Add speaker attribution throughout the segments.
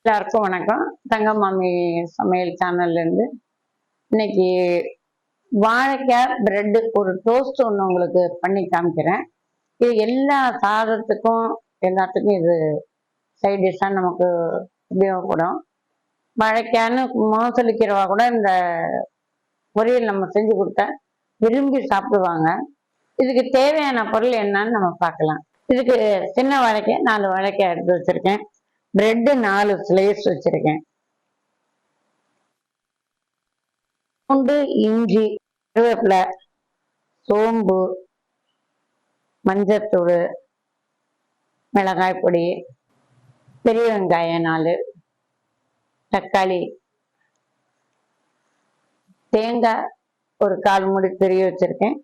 Speaker 1: எல்லாருக்கும் வணக்கம். தங்கமாமி சமையல் சேனல்ல இருந்து இன்னைக்கு வாழைக்காய் பிரெட் ஒரு டோஸ்ட் ஒன்று உங்களுக்கு பண்ணி காமிக்கிறேன். இது எல்லா சாதத்துக்கும் எல்லாத்துக்கும் இது சைட் டிஷ்ஷாக நமக்கு உபயோகப்படும். வாழைக்காய்னு மோசலிக்கிறவா கூட இந்த பொரியல் நம்ம செஞ்சு கொடுத்தா விரும்பி சாப்பிடுவாங்க. இதுக்கு தேவையான பொருள் என்னன்னு நம்ம பார்க்கலாம். இதுக்கு சின்ன வாழைக்காய் 4 வாழைக்காய் எடுத்து வச்சிருக்கேன். பிரெட் 4 ஸ்லைஸ் வச்சிருக்கேன். பூண்டு, இஞ்சி, கருவேப்பிலை, சோம்பு, மஞ்சத்தூள், மிளகாய் பொடி, பெரிய வெங்காயம் 4, தக்காளி, தேங்காய் ஒரு 1/4 மூடி துருவி வச்சிருக்கேன்.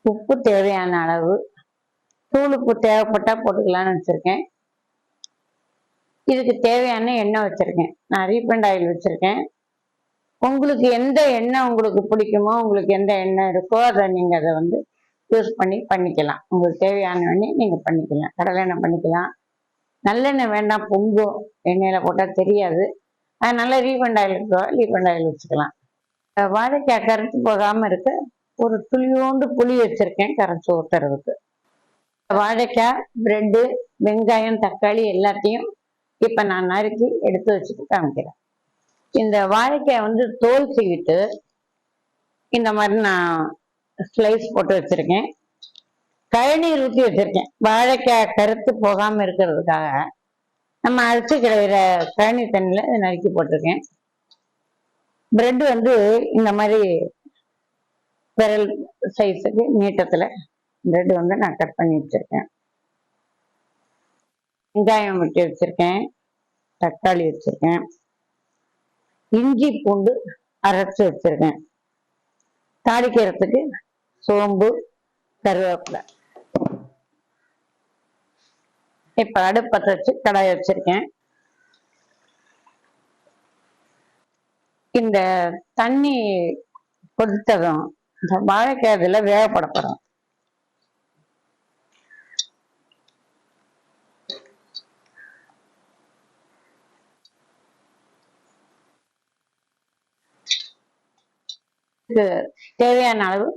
Speaker 1: உப்பு தேவையான அளவு, தூள் உப்பு தேவைப்பட்டா போட்டுக்கலாம்னு வச்சிருக்கேன். இதுக்கு தேவையான எண்ணெய் வச்சிருக்கேன். நான் ரீஃபைண்ட் ஆயில் வச்சிருக்கேன். உங்களுக்கு எந்த எண்ணெய் உங்களுக்கு பிடிக்குமோ, உங்களுக்கு எந்த எண்ணெய் இருக்கோ அதை நீங்க அதை யூஸ் பண்ணிக்கலாம். உங்களுக்கு தேவையான எண்ணெய் நீங்க பண்ணிக்கலாம். கடலை எண்ணெய் பண்ணிக்கலாம். நல்லெண்ணெய் வேண்டாம், பொங்கும், எண்ணெயில போட்டா தெரியாது. அதனால ரீஃபைண்ட் ஆயில் வச்சுக்கலாம். வாழைக்காய் கரைச்சி போகாம இருக்க ஒரு துளியோண்டு புளி வச்சிருக்கேன் கரைச்சி ஊத்துறதுக்கு. வாழைக்காய், பிரெட்டு, வெங்காயம், தக்காளி எல்லாத்தையும் இப்ப நான் நறுக்கி எடுத்து வச்சுட்டு காமிக்கிறேன். இந்த வாழைக்காய் தோல் சீவிட்டு இந்த மாதிரி நான் ஸ்லைஸ் போட்டு வச்சிருக்கேன். கழநீர் ஊற்றி வச்சிருக்கேன். வாழைக்காய் கருத்து போகாம இருக்கிறதுக்காக நம்ம அரைச்சி கிடக்கிற கழநீர் தண்ணியில இதை நறுக்கி போட்டிருக்கேன். பிரெட் இந்த மாதிரி விரல் சைஸுக்கு நீட்டத்துல பிரெட் நான் கட் பண்ணி வச்சிருக்கேன். வெங்காயம் வெட்டி வச்சிருக்கேன். தக்காளி வச்சிருக்கேன். இஞ்சி பூண்டு அரைச்சி வச்சிருக்கேன். தாளிக்கிறதுக்கு சோம்பு, கருவேப்பிலை. இப்ப அடுப்பத்தை வச்சு கடாய் வச்சிருக்கேன். இந்த தண்ணி கொதித்ததும் இந்த வாழைக்காய் இதுல வேகப்பட போறோம். தேவையான அளவு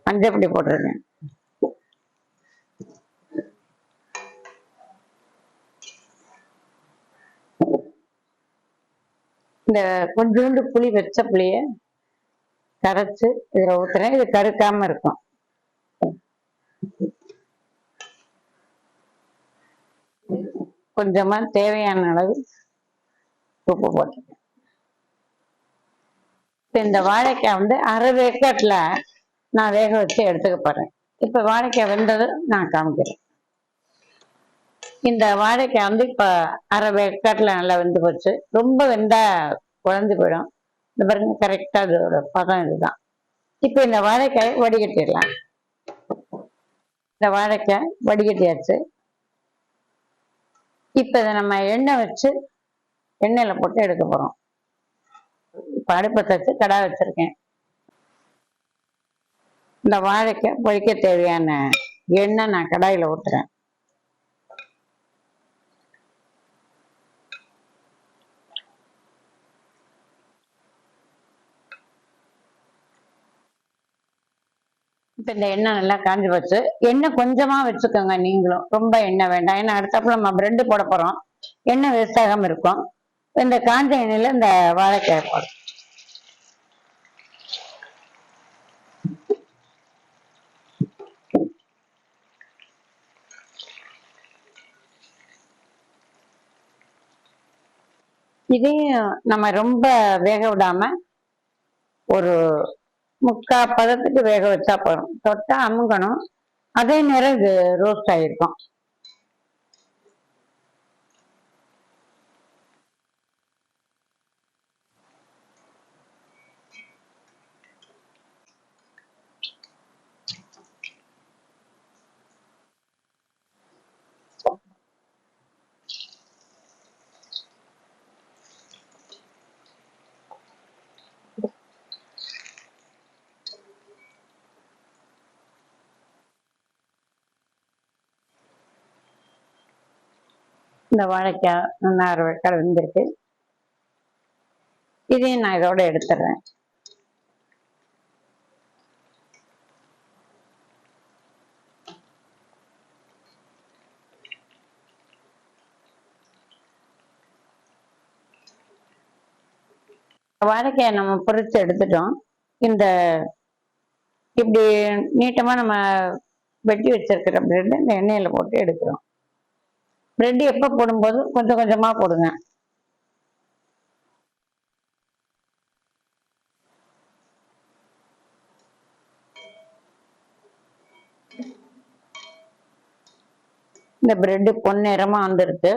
Speaker 1: மஞ்சப்பொடி போட்டிருக்கேன். இந்த கொஞ்சோண்டு புளி, வச்ச புளிய கரைச்சு இதுல ஊத்துறேன். இது கருக்காம இருக்கும். கொஞ்சமா தேவையான அளவு உப்பு போட்டிருக்கேன். இப்ப இந்த வாழைக்காய் அரை வேக்காட்டுல நான் வேக வச்சு எடுத்துக்க போறேன். இப்ப வாழைக்காய் வெந்தது நான் காமிக்கிறேன். இந்த வாழைக்காய் இப்ப அரை வேக்காட்டுல நல்லா வெந்து போச்சு. ரொம்ப வெந்தா குழஞ்சு போயிடும். இந்த பாருங்க, கரெக்டா அதோட பதம் இதுதான். இப்ப இந்த வாழைக்காய் வடிகட்டிடலாம். இந்த வாழைக்காய் வடிகட்டியாச்சு. இப்ப இதை நம்ம எண்ணெய் வச்சு எண்ணெயில போட்டு எடுக்க போறோம். இப்ப அடுப்பத்தை வச்சு கடாய் வச்சிருக்கேன். இந்த வாழைக்காய் பொரிக்க தேவையான எண்ணெய் நான் கடாயில ஊத்துறேன். இப்ப இந்த எண்ணெய் நல்லா காஞ்சி போச்சு. எண்ணெய் கொஞ்சமா வச்சுக்கோங்க நீங்களும், ரொம்ப எண்ணெய் வேண்டாம். ஏன்னா அடுத்தப்ப நம்ம பிரெட் போட போறோம், எண்ணெய் வேஸ்ட் ஆகாம இருக்கும். இந்த காஞ்ச எண்ணெயில இந்த வாழைக்காய் போடும். இதையும் நம்ம ரொம்ப வேக விடாம ஒரு 3/4 பதத்துக்கு வேக வச்சா போதும். தொட்டா அமுங்கணும். அதே நேரம் இது ரோஸ்ட் ஆகிருக்கும். இந்த வாழைக்காய் நல்லா அரைவேக்காடு வெந்திருக்கு. இதையும் நான் இதோட எடுத்துடுறேன். வாழைக்காயை நம்ம பொரிச்சு எடுத்துட்டோம். இந்த இப்படி நீட்டமா நம்ம வெட்டி வச்சிருக்கிற பிரெட் இந்த எண்ணெயில போட்டு எடுக்கிறோம். பிரெட் எப்ப போடும்போது கொஞ்சம் கொஞ்சமா போடுங்க. இந்த பிரெட் பொன்னிறமா வந்துருக்கு.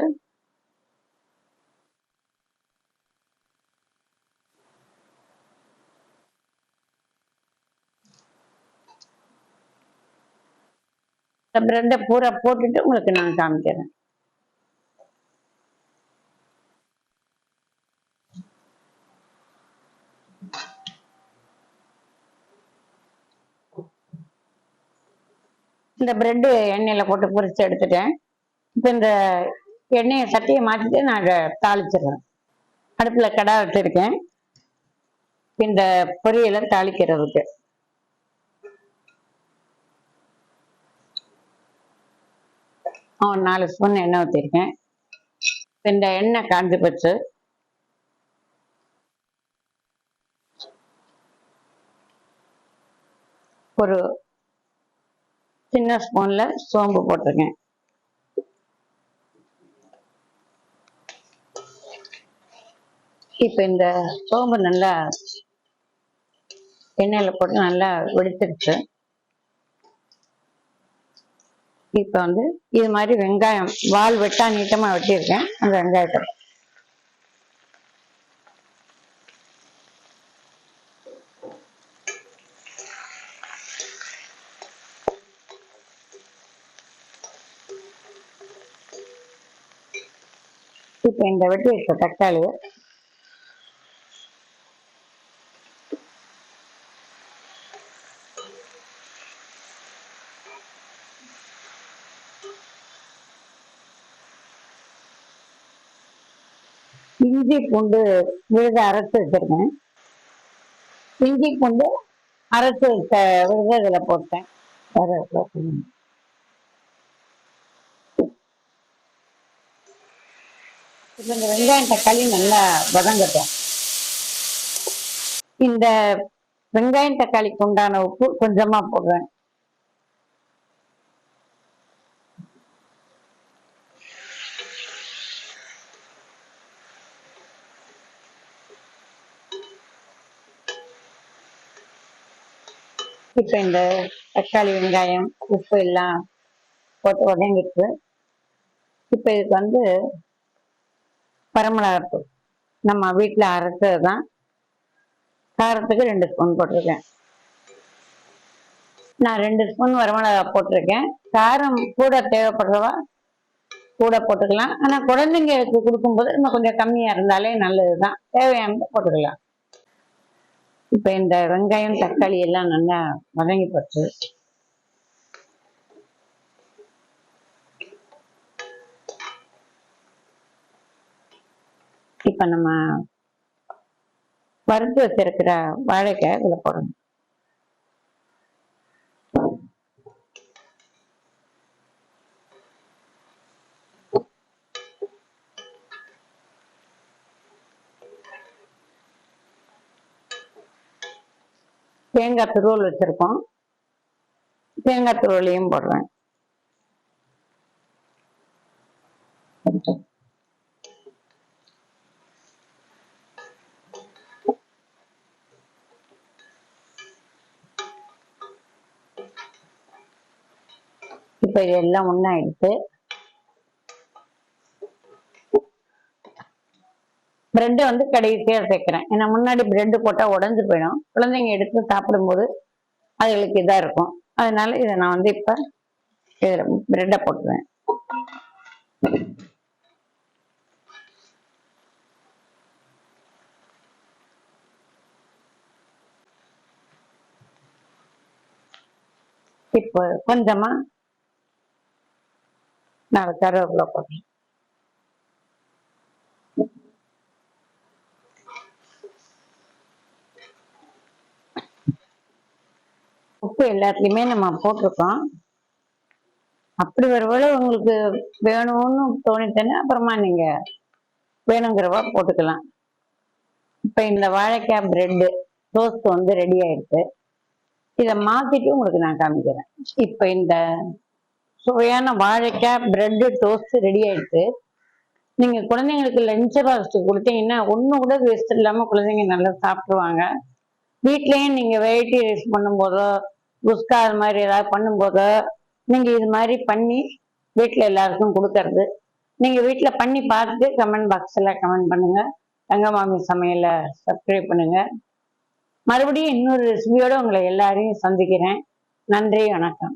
Speaker 1: இந்த பிரெட்டை பூரா போட்டுட்டு உங்களுக்கு நான் காமிக்கிறேன். இந்த பிரெட் எண்ணெயில போட்டு பொரிச்சு எடுத்துட்டேன். இப்ப இந்த எண்ணெயை சட்டியை மாத்திட்டு நான் அதை தாளிச்சிடுறேன். அடுப்புல கடா வச்சிருக்கேன் இந்த பொரியலை தாளிக்கிறதுக்கு. ஒரு 4 ஸ்பூன் எண்ணெய் ஊற்றிருக்கேன். இந்த எண்ணெய் காஞ்சு போச்சு. ஒரு சின்ன ஸ்பூன்ல சோம்பு போட்டிருக்கேன். இப்ப இந்த சோம்பு நல்லா எண்ணெயில போட்டு நல்லா வெடிச்சிருச்சு. இப்ப வந்து இது மாதிரி வெங்காயம் வால் வெட்டா நீட்டமா வெட்டியிருக்கேன். அந்த வெங்காயத்தை இப்ப இந்த வெட்டி இருக்க தக்காளி இஞ்சி பூண்டு விழுத அரைச்சு வச்சிருக்கேன். இஞ்சி பூண்டு அரைச்சு விழுத இதுல போட்டேன். இப்ப இந்த வெங்காயம் தக்காளி நல்லா வதங்கட்டும். இந்த வெங்காயம் தக்காளிக்கு உண்டான உப்பு கொஞ்சமா போடுறேன். இப்ப இந்த தக்காளி வெங்காயம் உப்பு எல்லாம் போட்டு வதங்கிட்டு இப்ப இதுக்கு வந்து வரமிளகாத்தூள் நம்ம வீட்டுல அரைச்சதுதான். காரத்துக்கு 2 ஸ்பூன் போட்டிருக்கேன். நான் 2 ஸ்பூன் வரமிளகா போட்டிருக்கேன். காரம் கூட தேவைப்படுறவா கூட போட்டுக்கலாம். ஆனா குழந்தைங்களுக்கு கொடுக்கும்போது இன்னும் கொஞ்சம் கம்மியா இருந்தாலே நல்லதுதான். தேவையானதை போட்டுக்கலாம். இப்ப இந்த வெங்காயம் தக்காளி எல்லாம் நல்லா வதங்கி போச்சு. இப்ப நம்ம வறுத்து வச்சிருக்கிற வாழைக்காய் இதுல போடணும். தேங்காய் துருவல் வச்சிருக்கோம். தேங்காய் துருவலையும் போடுறேன். இப்ப இதெல்லாம் ஒண்ணா எடுத்து பிரெட் வந்து கடைசியா சேர்க்கிறேன். ஏன்னா முன்னாடி பிரெட் போட்டா உடஞ்சு போயிடும். குழந்தைங்க எடுத்து சாப்பிடும்போது அதுகளுக்கு இதா இருக்கும். அதனால இதை நான் வந்து இப்ப இதுல பிரெட்டை போட்டுருவேன். இப்போ கொஞ்சமா நான் கருவேப்பிலை போடுறேன். உப்பு எல்லாத்துலேயுமே நம்ம போட்டிருக்கோம். அப்படி ஒருவேளை உங்களுக்கு வேணும்னு தோணித்தேன்னா அப்புறமா நீங்க வேணுங்கிறவா போட்டுக்கலாம். இப்ப இந்த வாழைக்காய் பிரெட்டு டோஸ்ட் வந்து ரெடி ஆயிடுச்சு. இதை மாத்திட்டு உங்களுக்கு நான் காமிக்கிறேன். இப்ப இந்த சுவையான வாழைக்காய் பிரெட்டு டோஸ்ட் ரெடி ஆயிடுச்சு. நீங்க குழந்தைங்களுக்கு லஞ்ச் பாக்ஸ் கொடுத்தீங்கன்னா ஒண்ணு கூட வேஸ்ட் இல்லாம குழந்தைங்க நல்லா சாப்பிடுவாங்க. வீட்லயும் நீங்க வெரைட்டி ரைஸ் பண்ணும்போதோ குஸ்கா அது மாதிரி ஏதாவது பண்ணும்போதோ நீங்க இது மாதிரி பண்ணி வீட்டுல எல்லாருக்கும் கொடுக்கறது. நீங்க வீட்டுல பண்ணி பார்த்துட்டு கமெண்ட் பாக்ஸ்ல கமெண்ட் பண்ணுங்க. தங்கமாமி சமையல சப்ஸ்கிரைப் பண்ணுங்க. மறுபடியும் இன்னொரு ரெசிபியோட உங்களை எல்லாரையும் சந்திக்கிறேன். நன்றி, வணக்கம்.